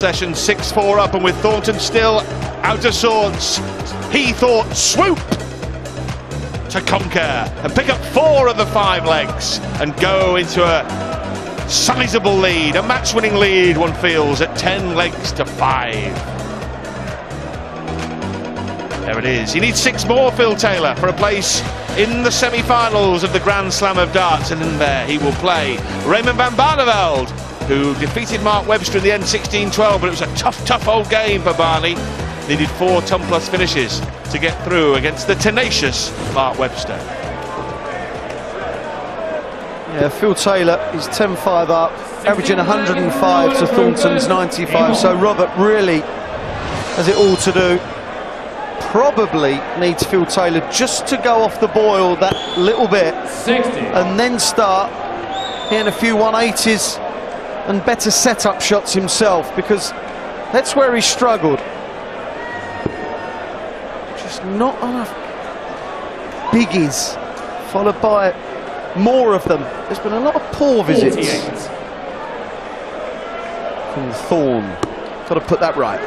Session 6-4 up, and with Thornton still out of sorts, he thought swoop to conquer and pick up 4 of the 5 legs and go into a sizable lead, a match-winning lead, one feels, at 10 legs to 5. There it is. He needs 6 more, Phil Taylor, for a place in the semi-finals of the Grand Slam of darts, and in there he will play Raymond van Barneveld, who defeated Mark Webster in the end 16-12, but it was a tough old game for Barney. Needed 4 ton-plus finishes to get through against the tenacious Mark Webster. Yeah, Phil Taylor is 10-5 up, averaging 105 to Thornton's 95, so Robert really has it all to do. Probably needs Phil Taylor just to go off the boil that little bit, 60, and then start hitting a few 180s and better set-up shots himself, because that's where he struggled. Just not enough biggies, followed by more of them. There's been a lot of poor visits 48. from Thorn. Got to put that right.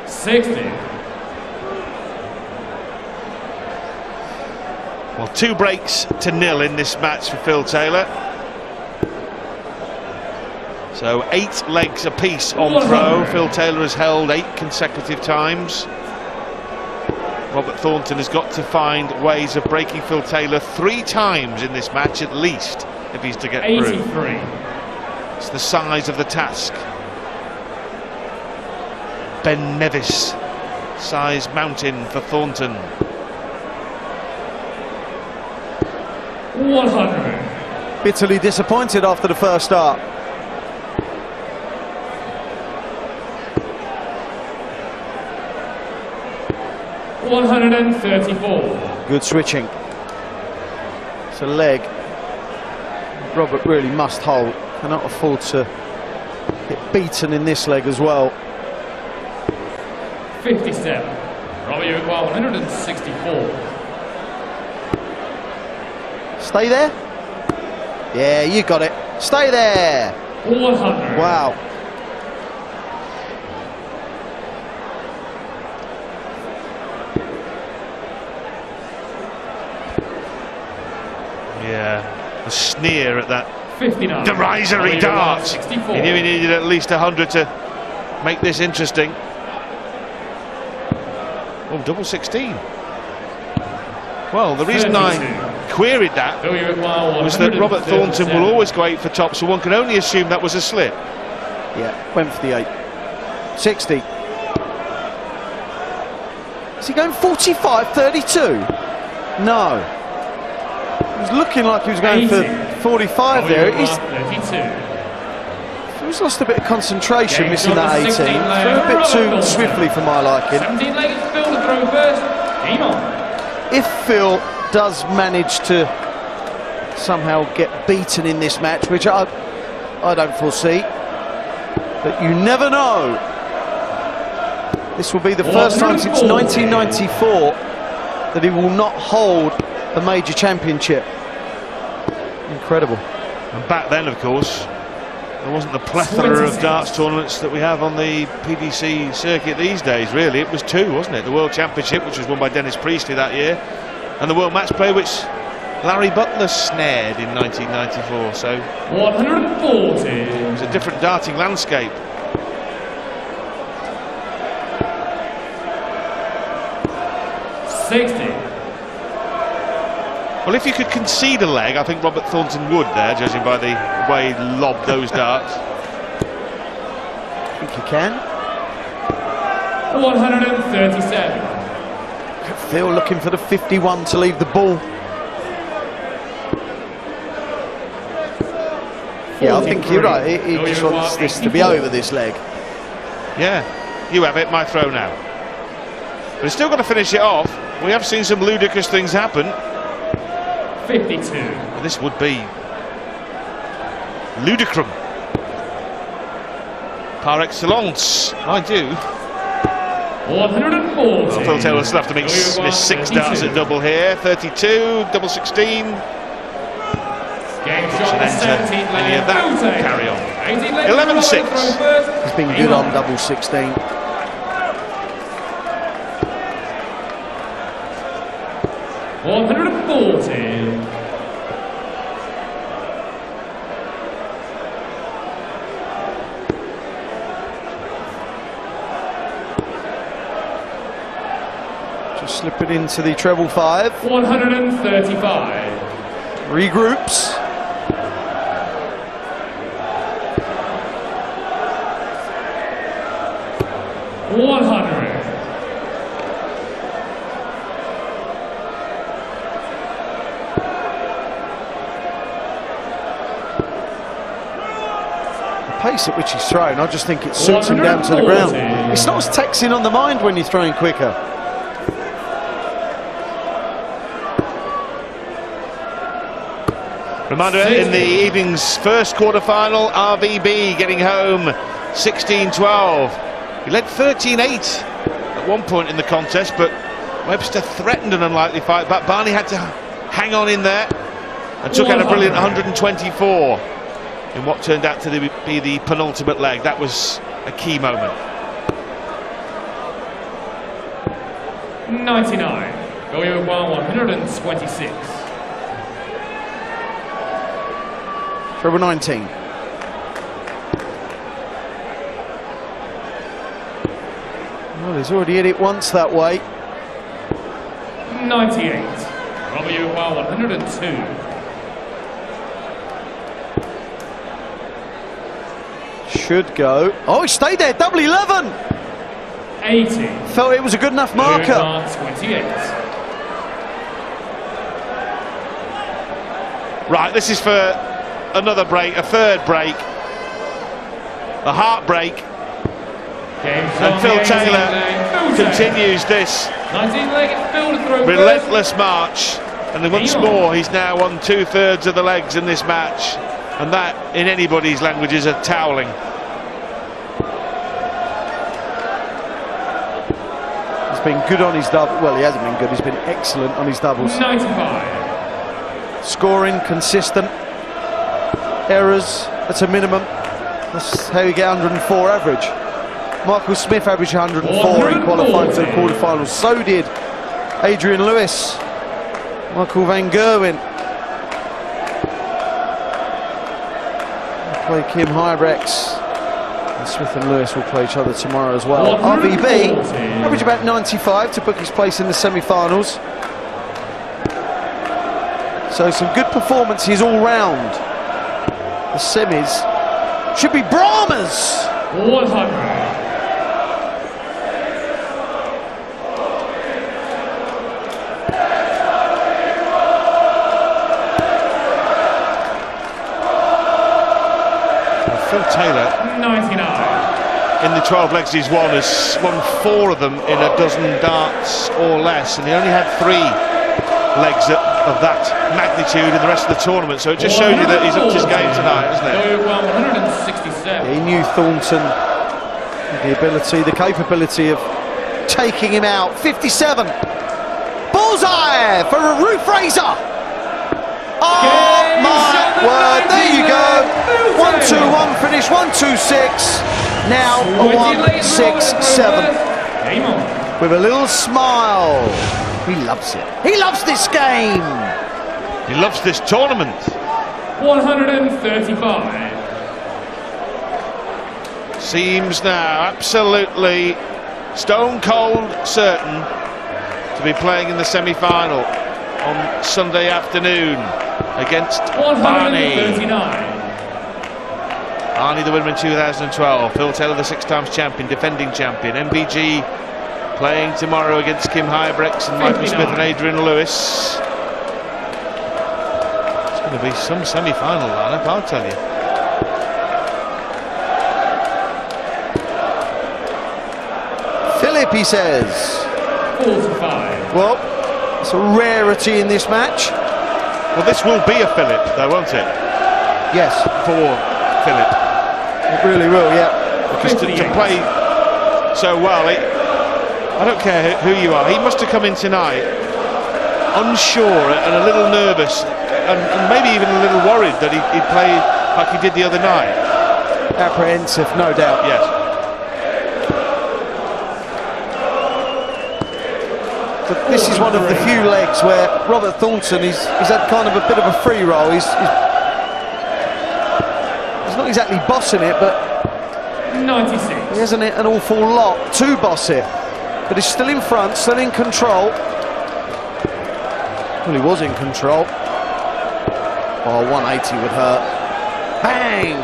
60. Well, 2 breaks to 0 in this match for Phil Taylor. So 8 legs apiece on throw. Phil Taylor has held 8 consecutive times. Robert Thornton has got to find ways of breaking Phil Taylor 3 times in this match at least, if he's to get 83. through. It's the size of the task. Ben Nevis, size mountain for Thornton. 100. Bitterly disappointed after the first start. $134. Good switching. It's a leg Robert really must hold. Cannot afford to get beaten in this leg as well. 57. Robert, you require 164. Stay there. Yeah, you got it. Stay there. 100. Wow. Yeah, a sneer at that 59. derisory dart. 64. He knew he needed at least 100 to make this interesting. Oh, double 16. Well, the reason 32. I queried that So you require was that Robert Thornton 137. will always go 8 for top, so one can only assume that was a slip. Yeah, went for the 8. 60. Is he going 45, 32? No. He was looking like he was going 80. for 45 there. He's 32. lost a bit of concentration, Game missing that 18. 16 Threw leg, a bit Robert too Thornton. swiftly for my liking. 17 legged Phil to throw first. Game on. If Phil does manage to somehow get beaten in this match, which I don't foresee, but you never know. This will be the first time since 1994 that he will not hold a major championship. Incredible. And back then, of course, there wasn't the plethora of darts tournaments that we have on the PDC circuit these days, really. It was 2, wasn't it? The World Championship, which was won by Dennis Priestley that year, and the World Match Play, which Larry Butler snared in 1994. So 140. it was a different darting landscape. Well, if you could concede a leg, I think Robert Thornton would there, judging by the way he lobbed those darts. I think he can. 137. Phil looking for the 51 to leave the ball. Yeah, I think you're right. He just wants this to be over, this leg. Yeah, you have it, my throw now. But he's still got to finish it off. We have seen some ludicrous things happen. 52. Well, this would be ludicrum par excellence, mind you. 140. Well, Phil Taylor will still have to make miss 6 darts at double here. 32, double 16. Game should enter any of that carry on. 11-6. He's been good on double 16. Just slip it into the treble 5. 135. Regroups. Pace at which he's thrown, I just think it suits him down to the ground. It's not as taxing on the mind when you're throwing quicker. Reminder, in the evening's first quarter-final, RVB getting home 16-12. He led 13-8 at one point in the contest, but Webster threatened an unlikely fight back. Barney had to hang on in there and took out a brilliant 124 in what turned out to be the penultimate leg. That was a key moment. 99. Go 126. Treble 19. Well, he's already hit it once that way. 98. W102. Should go. Oh, he stayed there. Double 11. 80. Felt it was a good enough marker. 28. Right, this is for another break, a third break. The heartbreak. And Phil Taylor continues this relentless march. And then once more, he's now on 2/3 of the legs in this match. And that, in anybody's language, is a toweling. He's been good on his double. Well, he hasn't been good. He's been excellent on his doubles. 95. Scoring, consistent. Errors, that's a minimum. That's how you get 104 average. Michael Smith averaged 104 in qualifying for the quarterfinals. So did Adrian Lewis. Michael Van Gerwen. Play Kim Huybrechts. And Smith and Lewis will play each other tomorrow as well. RVB averaged about 95 to book his place in the semi-finals. So some good performances all round. The semis should be Brahmas. 100. Phil Taylor, 99. in the 12 legs he's won, has won 4 of them in a dozen darts or less, and he only had 3 legs of that magnitude in the rest of the tournament. So it just shows you that he's up to his game tonight, isn't it? 167. He knew Thornton had the ability, the capability of taking him out. 57. Bullseye for a Ruth Fraser. Oh my word, there you go. 1-2-1 finish, 1-2-6. Now a 1-6-7. With a little smile. He loves it. He loves this game. He loves this tournament. 135. Seems now absolutely stone cold certain to be playing in the semi-final on Sunday afternoon against Barney. 139. Barney, the winner in 2012. Phil Taylor, the 6 times champion, defending champion. MBG playing tomorrow against Kim Huybrechts and Michael Smith and Adrian Lewis. It's going to be some semi-final lineup, I'll tell you. Philip, he says. 45. Well, it's a rarity in this match. Well, this will be a Philip, though, won't it? Yes. For Philip. It really will, yeah. Because to play so well, I don't care who you are, he must have come in tonight unsure and a little nervous and maybe even a little worried that he'd play like he did the other night. Apprehensive, no doubt. Yes. But this is one of the few legs where Robert Thornton he's had kind of a bit of a free roll. He's not exactly bossing it, but 96. he hasn't hit an awful lot to boss it. But he's still in front, still in control. Well, he was in control. Oh, 180 would hurt. Bang!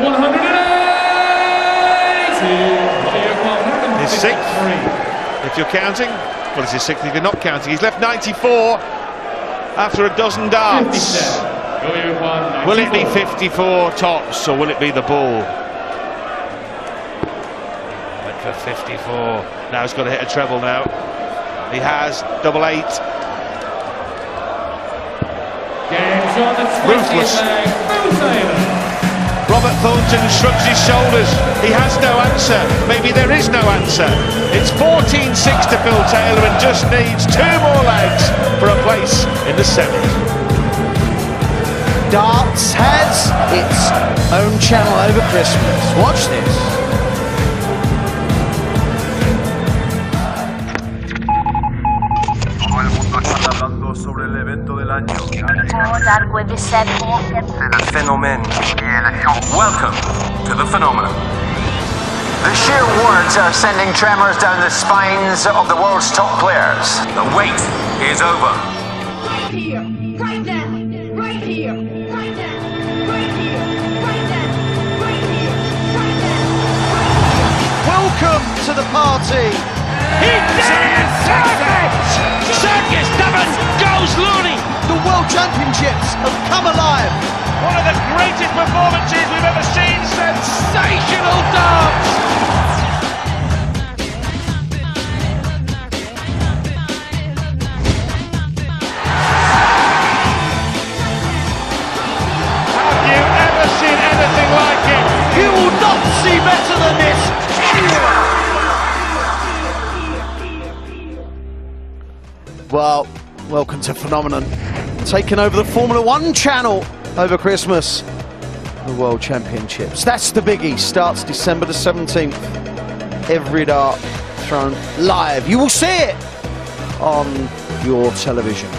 180. His sixth, if you're counting. Well, it's his sixth if you're not counting. He's left 94 after a dozen darts. Will it be 54 tops or will it be the ball? Went for 54. Now he's got to hit a treble now. He has double eight. Ruthless. Robert Thornton shrugs his shoulders. He has no answer. Maybe there is no answer. It's 14-6 to Phil Taylor and just needs 2 more legs for a place in the semis. Darts has its own channel over Christmas. Watch this. Sobre el evento del año. Le phénomène. Welcome to the phenomenon. The sheer words are sending tremors down the spines of the world's top players. The wait is over. Right here, right now, right here, right now, right here, right now, right here, right now. Welcome to the party. He did it! Circus Dubbin goes loony! The World Championships have come alive. One of the greatest performances we've ever seen. Sensational darts! Have you ever seen anything like it? You will not see better than this anywhere. Well, welcome to Phenomenon. Taking over the Formula One channel over Christmas. The World Championships. That's the biggie. Starts December the 17th. Every dart thrown live. You will see it on your television.